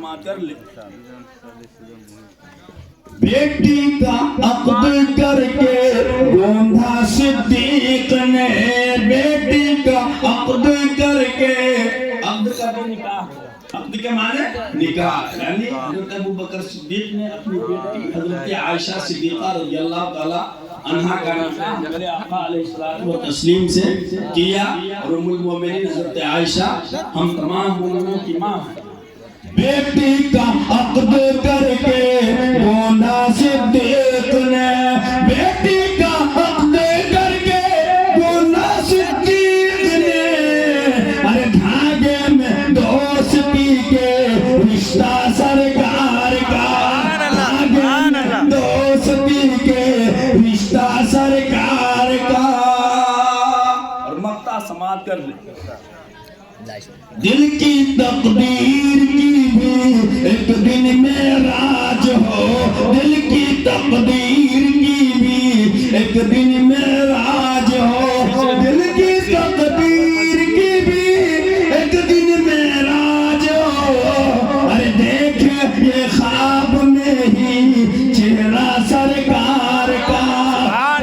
سما کر لے بیٹی کا عقد کر کے گوندا صدیق نے بیٹی کا عقد کر کے عقد کا بھی نکاح عقد کے معنی نکاح یعنی حضرت ابو بکر صدیق نے اپنی بیٹی حضرت عائشہ صدیقہ رضی اللہ تعالی عنہا کا نکاح میرے آقا علیہ الصلوۃ والتسلیم سے کیا اور ام المومنین حضرت عائشہ ہم تمام مومنوں کی ماں ہیں بیٹی کا عقد کر کے گوندا صدیق نے بیٹی کا عقد کر کے گوندا صدیق نے ارے دھاگے میں دوستی کے رشتہ سرکار کا دھاگے میں دوستی کے رشتہ سرکار کا اور مقطع سماعت کر لے دل کی تقدیر کی بھی ایک دن معراج ہو دل کی تقدیر کی بھی ایک دن معراج ہو دل کی تقدیر کی بھی ایک دن معراج ہو ارے دیکھ یہ خواب میں ہی چہرہ سرکار کا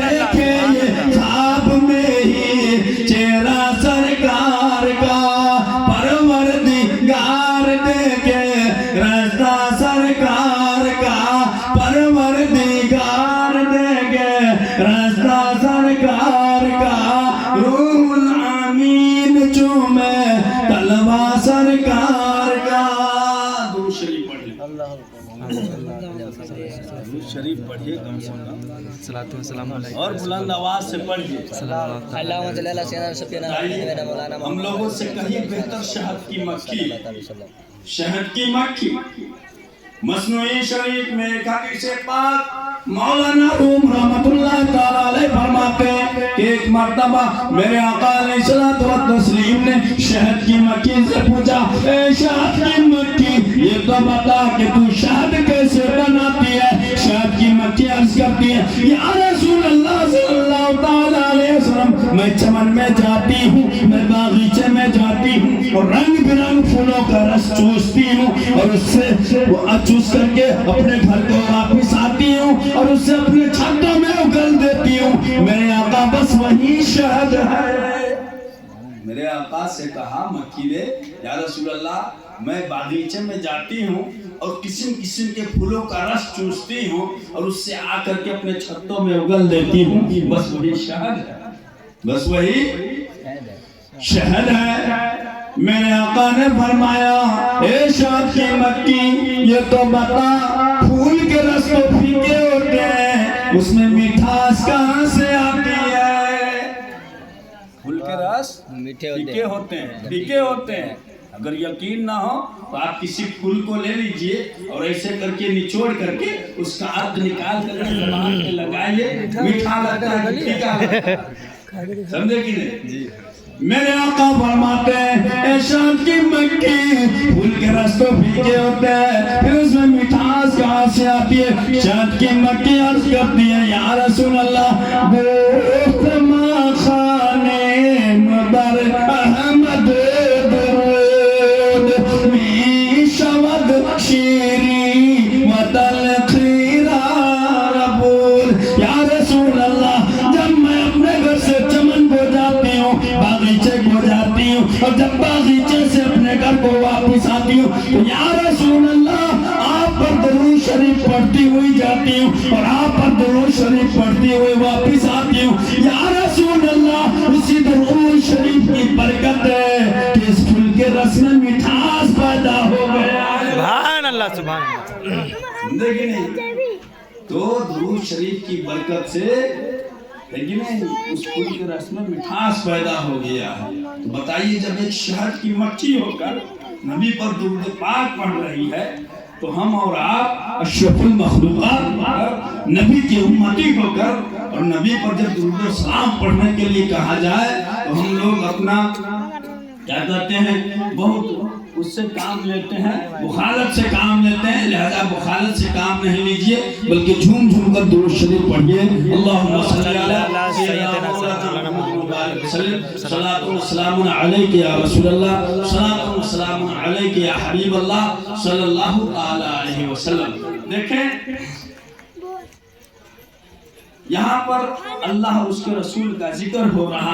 دیکھے یہ خواب میں ہی چہرہ سرکار کا پروردگار دے کے رضا سرکار کا پروردگار دے کے رضا سرکار کا روح الامین چومے طلبہ سرکار کا درود شریف پڑھ لیں درود شریف پڑھیے کم سے کم صلاۃ و سلام علیہ اور بلند آواز سے پڑھیے اللہم صلی اللہ سیدنا سفینا مولانا ہم لوگوں سے کہیں بہتر شہد کی مکھی شہد کی مکھی مصنوعی شریف میں ایک حدیث پاک مولانا روم رحمت اللہ تعالی علیہ فرماتے ہیں کہ ایک مرتبہ میرے آقا علیہ الصلوۃ والتسلیم نے شہد کی مکھی سے پوچھا اے شہد کی مکھی یہ تو بتا کہ تو شہد کیسے بناتی ہے شہد کی مکھی عرض کرتی ہے یا رسول اللہ صلی اللہ تعالی علیہ وسلم میں چمن میں جاتی ہوں میں باغیچے میں جاتی ہوں اور رنگ برنگ پھولوں کا رس چوستی ہوں اور اس سے وہ چوس کر کے اپنے گھر کو واپس آتی ہوں اور اس سے اپنے چھتوں میں اگل دیتی ہوں میرے آقا بس وہی شہد ہے میرے آقا سے کہا مکی نے یا رسول اللہ میں باغیچے میں جاتی ہوں اور قسم قسم کے پھولوں کا رس چوستی ہوں اور اس سے آ کر کے اپنے چھتوں میں اگل دیتی ہوں بس وہی شہد ہے بس وہی شہد ہے میرے آقا نے فرمایا اے شہد کی مکی یہ تو بتا پھول کے رس تو پھیکے ہوتے ہیں اس میں مٹھاس کہاں سے آتی ہے پھول کے رس پھیکے ہوتے ہیں پھیکے ہوتے ہیں اگر یقین نہ ہو تو آپ کسی پھول کو لے لیجئے اور ایسے کر کے نچوڑ کر کے اس کا عرق نکال کر کے زبان پہ لگائیے میٹھا لگتا ہے پھیکا لگتا ہے سمجھے کہ نہیں میرے آقا فرماتے ہیں اے شہد کی مکھی پھول کے رس تو پھیکے ہوتے ہیں پھر اس میں مٹھاس کہاں سے آتی ہے شہد کی مکھی عرض کرتی ہے یا رسول اللہ دوست ماں خانے مدر احمد درود می شود شیری و تلخیرا ربول یا رسول اللہ جب میں اپنے گھر سے چمن کو جاتی ہوں باغیچے کو جاتی ہوں اور جب باغیچے سے اپنے گھر کو واپس آتی ہوں تو یا رسول اللہ آپ پر درود شریف پڑھتی ہوئی جاتی ہوں اور آپ پر درود شریف پڑھتی ہوئی واپس آتی ہوں یا رسول اللہ اسی درود شریف کی برکت ہے کہ اس پھول کے رس میں مٹھاس پیدا ہو گیا سبحان اللہ سبحان اللہ زندگی نہیں تو درود شریف کی برکت سے لیکن اس پھول کے رس میں مٹھاس پیدا ہو گیا ہے تو بتائیے جب ایک شہد کی مکھی ہو کر نبی پر درود پاک پڑھ رہی ہے تو ہم اور آپ اشرف المخلوقات ہو کر نبی کی امتی ہو کر اور نبی پر جب درود و سلام پڑھنے کے لیے کہا جائے تو ہم لوگ اپنا کیا کہتے ہیں بہت اس سے کام لیتے ہیں بخالت سے کام لیتے ہیں لہذا بخالت سے کام نہیں لیجئے بلکہ جھوم جھوم کر درود شریف پڑھیے اللہم صلی علی سیدنا مولانا محمد وسلم صلاۃ و سلام علیک یا رسول اللہ صلاۃ و سلام علیک یا حبیب اللہ صلی اللہ تعالی علیہ وسلم. دیکھیں یہاں پر اللہ اس کے رسول کا ذکر ہو رہا